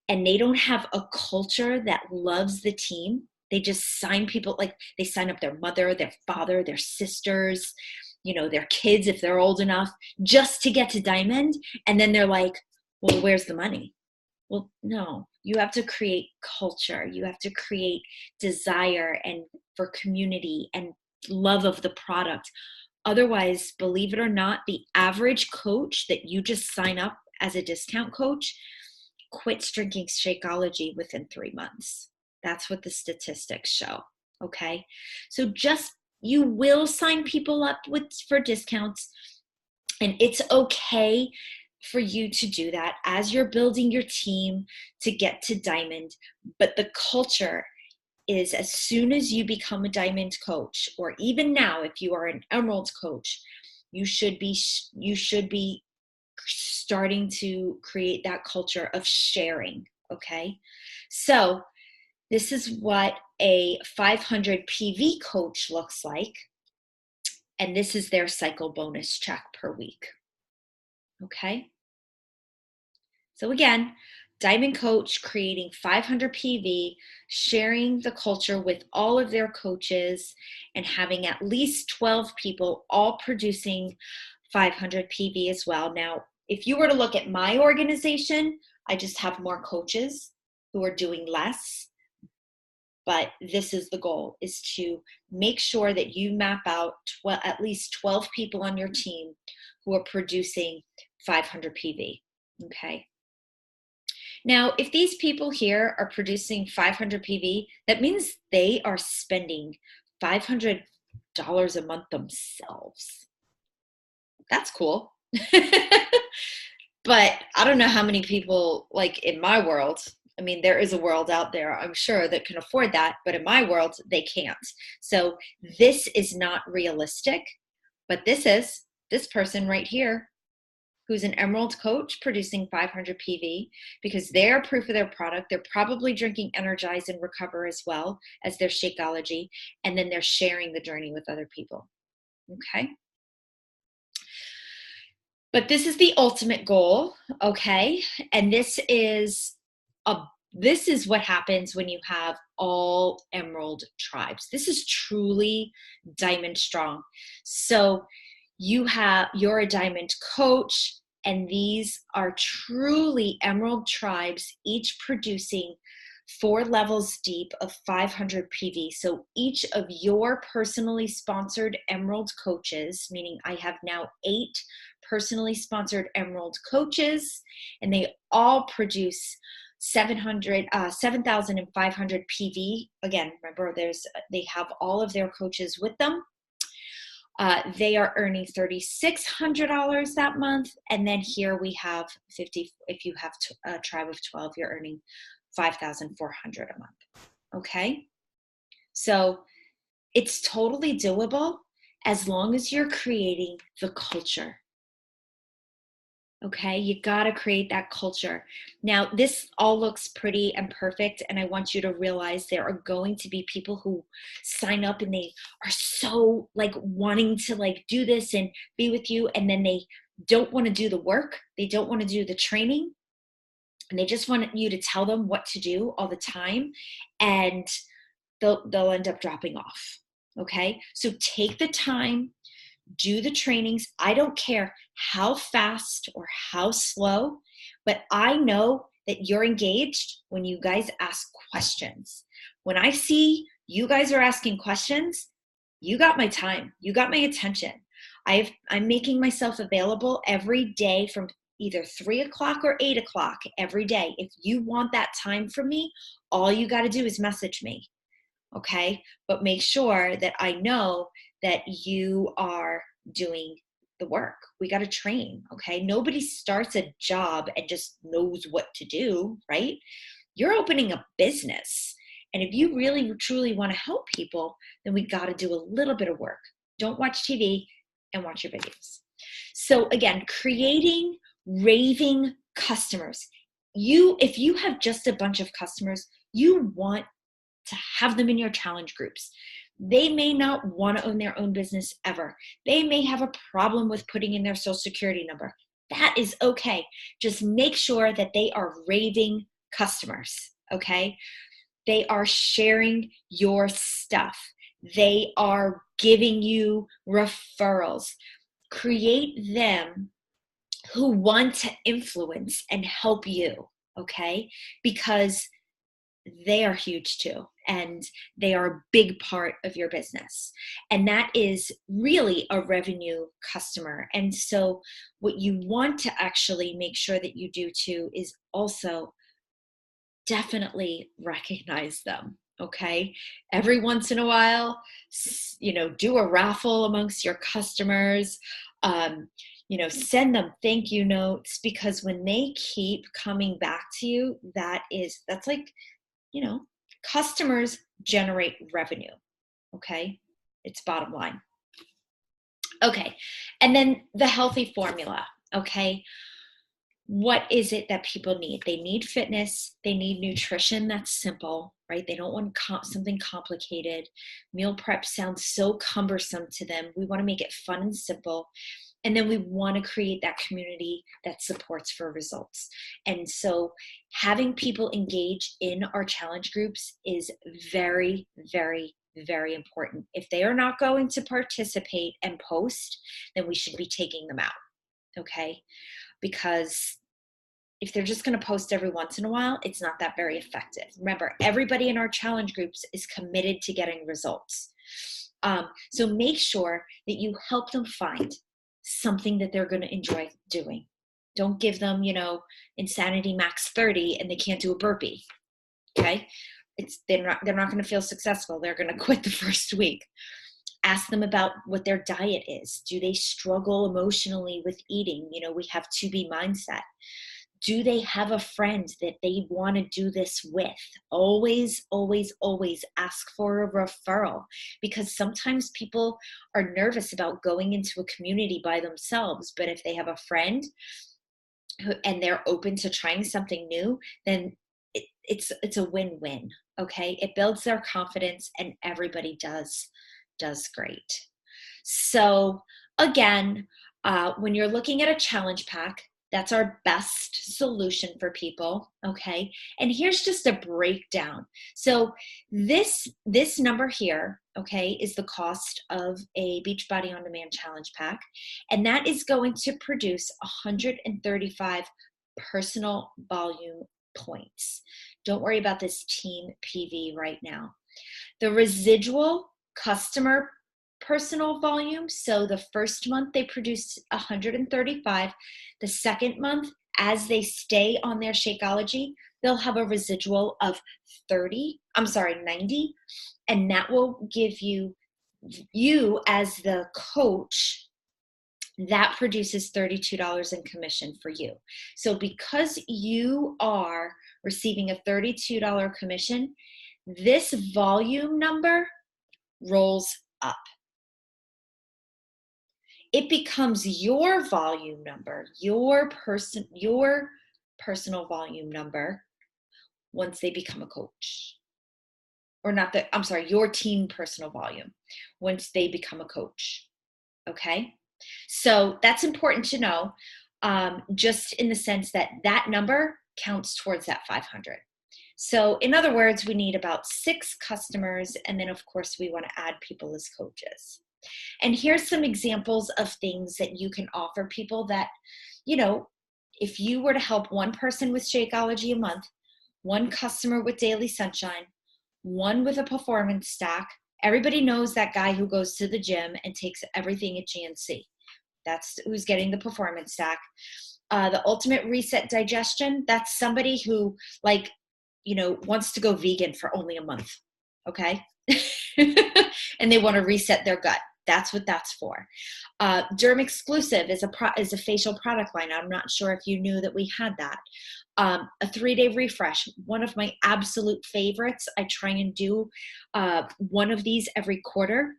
and they don't have a culture that loves the team. They just sign people, like they sign up their mother, their father, their sisters, their kids if they're old enough, just to get to diamond. And then they're like, well, where's the money? Well, no, you have to create culture. You have to create desire and for community and love of the product. Otherwise, believe it or not, the average coach that you just sign up as a discount coach quits drinking Shakeology within 3 months. That's what the statistics show, okay? So you will sign people up for discounts, and it's okay for you to do that as you're building your team to get to diamond. But the culture is, as soon as you become a diamond coach, or even now if you are an emerald coach, you should be starting to create that culture of sharing, okay? So this is what a 500 PV coach looks like, and this is their cycle bonus check per week, okay? So again, diamond coach creating 500 PV, sharing the culture with all of their coaches, and having at least 12 people all producing 500 PV as well. Now, if you were to look at my organization, I just have more coaches who are doing less. But this is the goal, is to make sure that you map out at least 12 people on your team who are producing 500 PV, okay? Now, if these people here are producing 500 PV, that means they are spending $500 a month themselves. That's cool. But I don't know how many people, like in my world, I mean, there is a world out there, I'm sure, that can afford that, but in my world, they can't. So this is not realistic, but this person right here, who's an emerald coach producing 500 PV, because they're proof of their product. They're probably drinking Energize and Recover as well as their Shakeology, and then they're sharing the journey with other people, okay? But this is the ultimate goal, okay? And this is what happens when you have all emerald tribes. This is truly diamond strong. So you're a diamond coach, and these are truly emerald tribes, each producing 4 levels deep of 500 PV. So each of your personally sponsored emerald coaches, meaning I have now 8 personally sponsored emerald coaches, and they all produce 7,500 PV. Again, remember, they have all of their coaches with them. They are earning $3,600 that month. And then here we have 50, if you have a tribe of 12, you're earning $5,400 a month. Okay. So it's totally doable as long as you're creating the culture. Okay, you got to create that culture. Now, this all looks pretty and perfect, and I want you to realize there are going to be people who sign up and they are so like wanting to like do this and be with you, and then they don't want to do the work. They don't want to do the training, and they just want you to tell them what to do all the time, and they'll end up dropping off. Okay, so take the time, do the trainings. I don't care how fast or how slow, but I know that you're engaged when you guys ask questions. When I see you guys are asking questions, you got my time, you got my attention. I'm making myself available every day from either 3 o'clock or 8 o'clock every day. If you want that time from me, all you got to do is message me. Okay, but make sure that I know that you are doing the work. We got to train. Okay, nobody starts a job and just knows what to do, right? You're opening a business, and if you really truly want to help people, then we got to do a little bit of work. Don't watch TV and watch your videos. So again, creating raving customers. If you have just a bunch of customers, you want to have them in your challenge groups. They may not want to own their own business ever. They may have a problem with putting in their social security number. That is okay. Just make sure that they are raving customers, okay? They are sharing your stuff. They are giving you referrals. Create them who want to influence and help you, okay? Because they are huge too, and they are a big part of your business. And that is really a revenue customer. And so what you want to actually make sure that you do too is also definitely recognize them. Okay. Every once in a while, do a raffle amongst your customers, send them thank you notes, because when they keep coming back to you, that's like, customers generate revenue. Okay. It's bottom line. Okay. And then the healthy formula. Okay. What is it that people need? They need fitness. They need nutrition that's simple, right? They don't want something complicated. Meal prep sounds so cumbersome to them. We want to make it fun and simple. And then we want to create that community that supports for results. And so having people engage in our challenge groups is very, very, very important. If they are not going to participate and post, then we should be taking them out, okay? Because if they're just going to post every once in a while, it's not that very effective. Remember, everybody in our challenge groups is committed to getting results. So make sure that you help them find something that they're going to enjoy doing. Don't give them, Insanity Max 30 and they can't do a burpee. Okay? They're not going to feel successful. They're going to quit the first week. Ask them about what their diet is. Do they struggle emotionally with eating? We have 2B mindset. Do they have a friend that they want to do this with? Always, always, always ask for a referral, because sometimes people are nervous about going into a community by themselves. But if they have a friend and they're open to trying something new, then it's a win-win, okay? It builds their confidence, and everybody does great. So again, when you're looking at a challenge pack, that's our best solution for people, okay? And here's just a breakdown. So this number here, okay, is the cost of a Beachbody On Demand Challenge Pack. And that is going to produce 135 personal volume points. Don't worry about this team PV right now. The residual customer personal volume, so the first month they produced 135. The second month, as they stay on their Shakeology, they'll have a residual of 90, and that will give you as the coach, that produces $32 in commission for you. So because you are receiving a $32 commission, this volume number rolls up. It becomes your volume number, your personal volume number once they become a coach. Or your team personal volume once they become a coach. Okay? So that's important to know, just in the sense that that number counts towards that 500. So in other words, we need about 6 customers, and then of course we want to add people as coaches. And here's some examples of things that you can offer people that, if you were to help one person with Shakeology a month, one customer with Daily Sunshine, one with a performance stack. Everybody knows that guy who goes to the gym and takes everything at GNC. That's who's getting the performance stack. The Ultimate Reset Digestion, that's somebody who wants to go vegan for only a month, okay? And they want to reset their gut. That's what that's for. Derm Exclusive is a facial product line. I'm not sure if you knew that we had that. A 3-day refresh, one of my absolute favorites. I try and do one of these every quarter.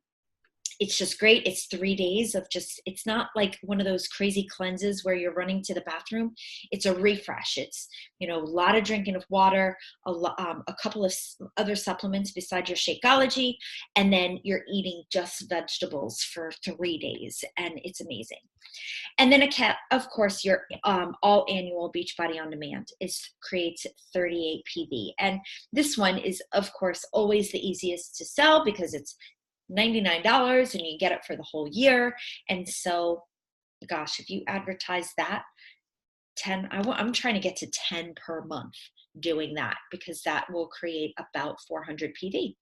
It's just great. It's 3 days of it's not like one of those crazy cleanses where you're running to the bathroom. It's a refresh. It's, a lot of drinking of water, a couple of other supplements besides your Shakeology, and then you're eating just vegetables for 3 days, and it's amazing. And then, of course, your all annual Beachbody On Demand creates 38 PV. And this one is, of course, always the easiest to sell because it's $99 and you get it for the whole year. And so, gosh, if you advertise that, I'm trying to get to 10 per month doing that, because that will create about 400 PV.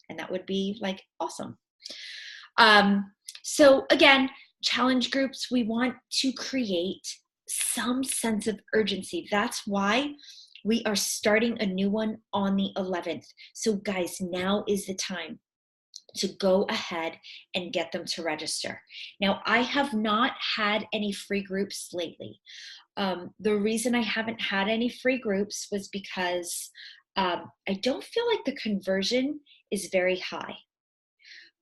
And that would be awesome. So again, challenge groups, we want to create some sense of urgency. That's why we are starting a new one on the 11th. So guys, now is the time to go ahead and get them to register. Now, I have not had any free groups lately. The reason I haven't had any free groups was because I don't feel like the conversion is very high.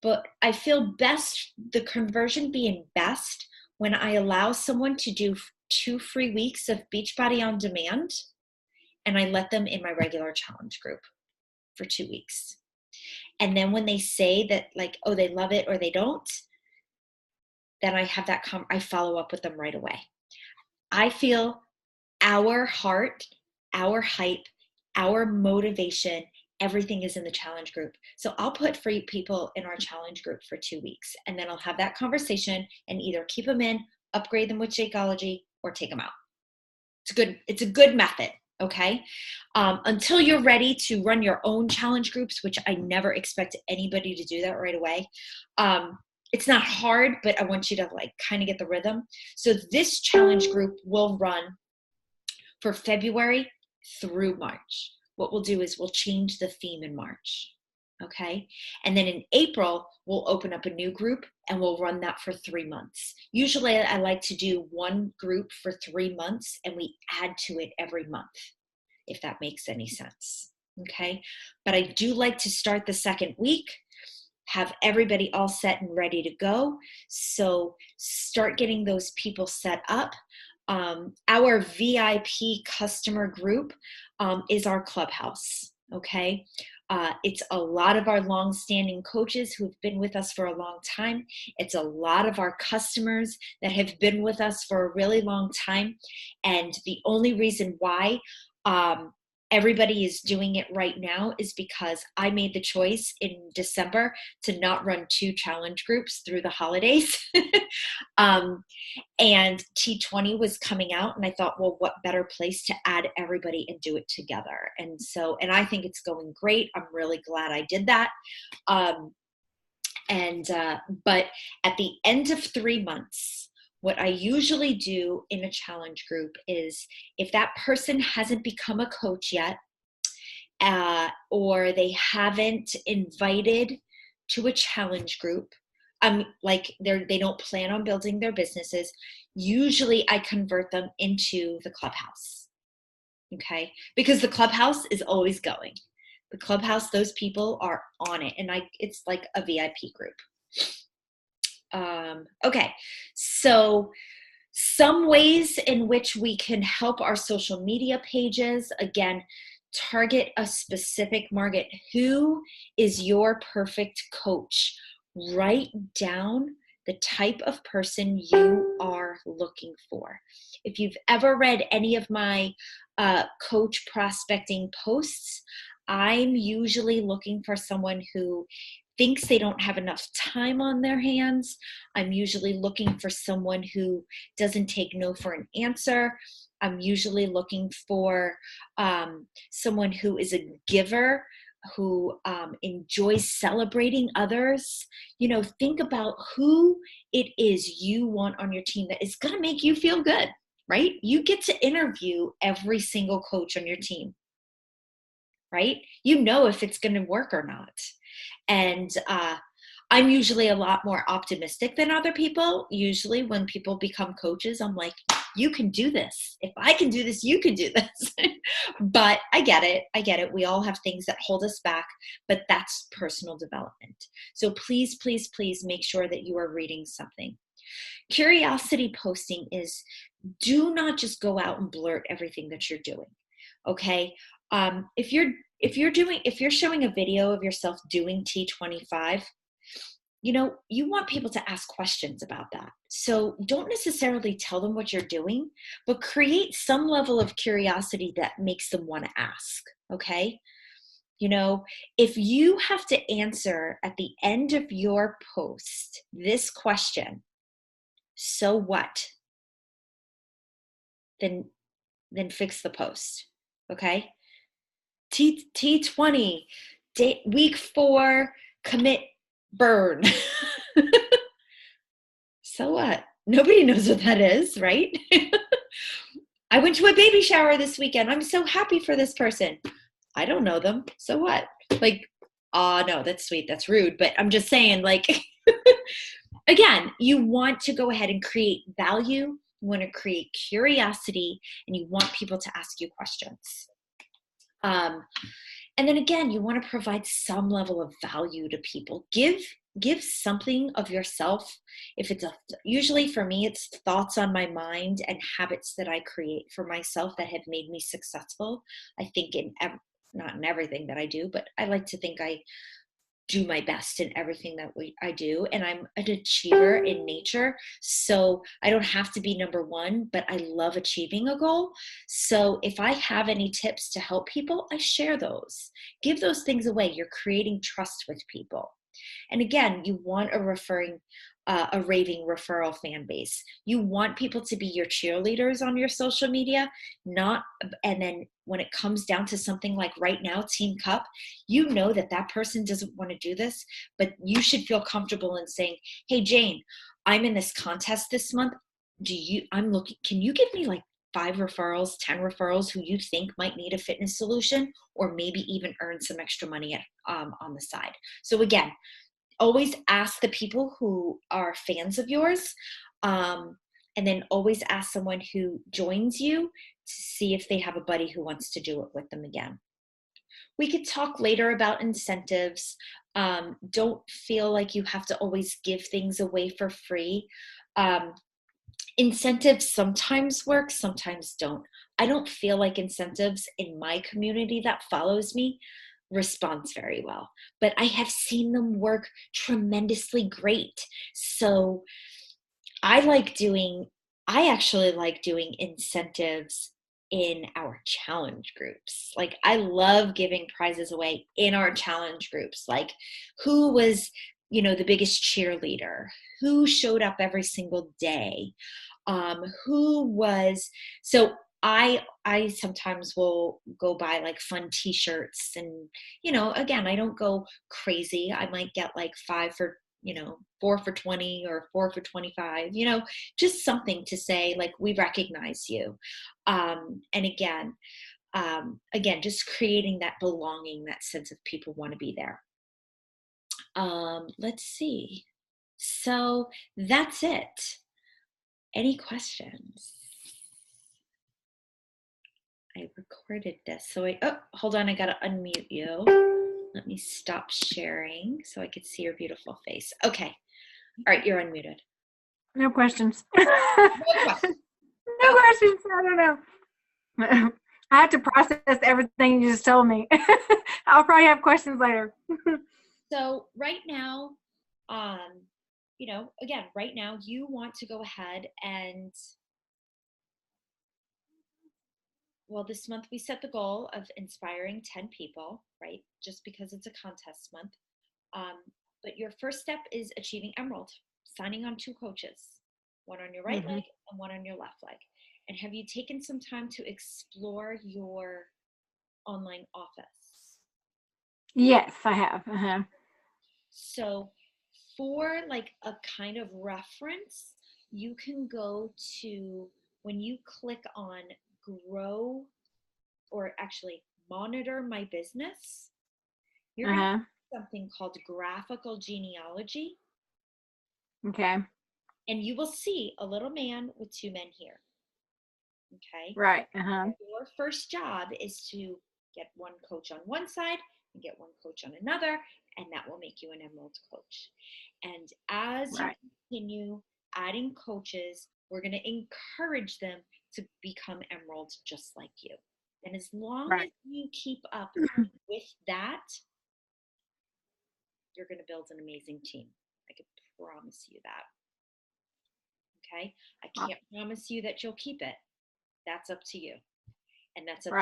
But I feel the conversion being best when I allow someone to do 2 free weeks of Beachbody On Demand, and I let them in my regular challenge group for 2 weeks. And then when they say that they love it or they don't, then I have I follow up with them right away. I feel our heart, our hype, our motivation, everything is in the challenge group. So I'll put free people in our challenge group for 2 weeks, and then I'll have that conversation and either keep them in, upgrade them with Shakeology, or take them out. It's a good method. Okay. Until you're ready to run your own challenge groups, which I never expect anybody to do that right away. It's not hard, but I want you to kind of get the rhythm. So this challenge group will run for February through March. What we'll do is we'll change the theme in March. Okay. And then in April, we'll open up a new group and we'll run that for 3 months. Usually I like to do one group for 3 months and we add to it every month, if that makes any sense. Okay. But I do like to start the second week, have everybody all set and ready to go. So start getting those people set up. Our VIP customer group is our clubhouse. Okay. It's a lot of our long-standing coaches who've been with us for a long time. It's a lot of our customers that have been with us for a really long time. And the only reason why everybody is doing it right now is because I made the choice in December to not run 2 challenge groups through the holidays. And T20 was coming out, and I thought, well, what better place to add everybody and do it together? And so, and I think it's going great. I'm really glad I did that. But at the end of 3 months, what I usually do in a challenge group is, if that person hasn't become a coach yet, or they haven't invited to a challenge group, like they don't plan on building their businesses, usually I convert them into the clubhouse. Okay, because the clubhouse is always going. The clubhouse, those people are on it, and it's like a VIP group. Okay, so some ways in which we can help our social media pages. Again, target a specific market. Who is your perfect coach? Write down the type of person you are looking for. If you've ever read any of my coach prospecting posts, I'm usually looking for someone who thinks they don't have enough time on their hands. I'm usually looking for someone who doesn't take no for an answer. I'm usually looking for someone who is a giver, who enjoys celebrating others. Think about who it is you want on your team that is going to make you feel good, right? You get to interview every single coach on your team, right? If it's going to work or not. And I'm usually a lot more optimistic than other people. Usually when people become coaches, I'm like, you can do this. If I can do this, you can do this. But I get it. We all have things that hold us back, but that's personal development. So please, please, please make sure that you are reading something. Curiosity posting is, do not just go out and blurt everything that you're doing. Okay. If you're showing a video of yourself doing T25, you want people to ask questions about that. So don't necessarily tell them what you're doing, but create some level of curiosity that makes them want to ask. Okay. If you have to answer at the end of your post this question, so what? Then fix the post. Okay. T20, week 4, commit, burn. So what? Nobody knows what that is, right? I went to a baby shower this weekend. I'm so happy for this person. I don't know them. So what? No, that's sweet. That's rude. But I'm just saying, again, you want to go ahead and create value. You want to create curiosity, and you want people to ask you questions. And then again, you want to provide some level of value to people. Give something of yourself. Usually for me, it's thoughts on my mind and habits that I create for myself that have made me successful. I think not in everything that I do, but I like to think I do my best in everything that I do. And I'm an achiever in nature. So I don't have to be number one, but I love achieving a goal. So if I have any tips to help people, I share those. Give those things away. You're creating trust with people. And again, you want a raving referral fan base. You want people to be your cheerleaders on your social media, and then when it comes down to something like right now, Team Cup, that person doesn't want to do this, but you should feel comfortable in saying, hey, Jane, I'm in this contest this month. Can you give me 5 referrals, 10 referrals who you think might need a fitness solution, or maybe even earn some extra money on the side? So again, always ask the people who are fans of yours, and then always ask someone who joins you to see if they have a buddy who wants to do it with them again. We could talk later about incentives. Don't feel like you have to always give things away for free. Incentives sometimes work, sometimes don't. I don't feel like incentives in my community that follows me responds very well, but I have seen them work tremendously great. So I actually like doing incentives in our challenge groups. Like, I love giving prizes away in our challenge groups. Like, who was, the biggest cheerleader? Who showed up every single day? Who was, so I sometimes will go buy like fun t-shirts, and again, I don't go crazy. I might get like 4 for 20 or 4 for 25, just something to say like, we recognize you. And again, just creating that belonging, that sense of people want to be there. Let's see. So that's it. Any questions? I recorded this. So hold on. I got to unmute you. Let me stop sharing so I could see your beautiful face. Okay. All right. You're unmuted. No questions. No questions. No questions. I don't know. I have to process everything you just told me. I'll probably have questions later. So right now, again, right now you want to go ahead and, well, this month we set the goal of inspiring 10 people, right? Just because it's a contest month. But your first step is achieving Emerald, signing on 2 coaches, one on your right leg and one on your left leg. And have you taken some time to explore your online office? Yes, I have. So for like a kind of reference, you can go to, when you click on grow, or actually monitor my business, you're going to see something called graphical genealogy. Okay. And you will see a little man with 2 men here. Okay. Right. Your first job is to get 1 coach on one side and get 1 coach on another, and that will make you an Emerald coach. And as you continue adding coaches, we're going to encourage them to become Emerald just like you. And as long as you keep up with that, you're going to build an amazing team. I can promise you that. Okay? I can't promise you that you'll keep it. That's up to you. And that's up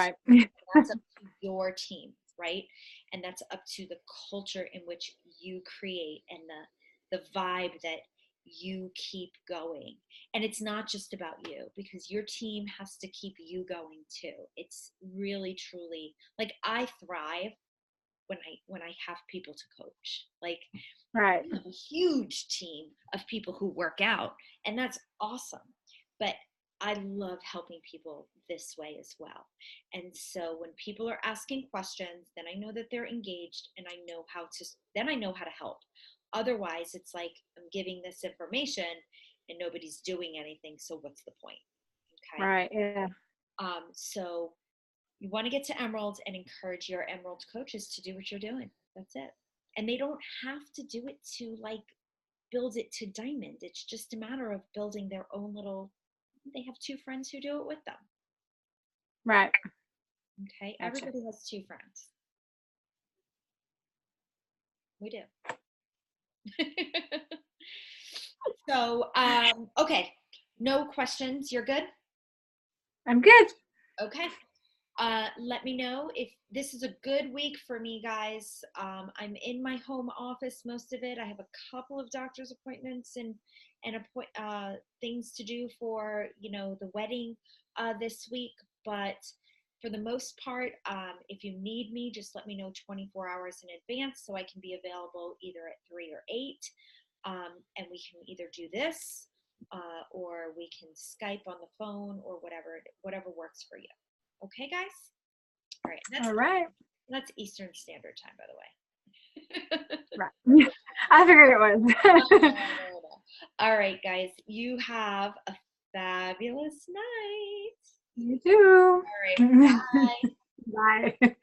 that's up to your team, right? And that's up to the culture in which you create, and the vibe that you keep going. And it's not just about you, because your team has to keep you going too. It's really, truly, like, I thrive when I have people to coach. Like, right. I have a huge team of people who work out, and that's awesome. But I love helping people this way as well. And so when people are asking questions, then I know that they're engaged, and I know how to help. Otherwise, it's like, I'm giving this information and nobody's doing anything. So what's the point? Okay. Right. Yeah. So you want to get to Emerald and encourage your Emerald coaches to do what you're doing. That's it. And they don't have to do it to like build it to diamond. It's just a matter of building their own little, they have 2 friends who do it with them. Right. Okay. Gotcha. Everybody has 2 friends. We do. So, okay. No questions. You're good? I'm good. Okay. Let me know if this is a good week for me, guys. I'm in my home office most of it. I have a couple of doctor's appointments and things to do for, the wedding this week. But for the most part, if you need me, just let me know 24 hours in advance so I can be available either at 3 or 8. And we can either do this or we can Skype on the phone, or whatever works for you. Okay, guys? All right. That's Eastern Standard Time, by the way. Right. I figured it was. All right, guys. You have a fabulous night. You too. All right. Bye. Bye.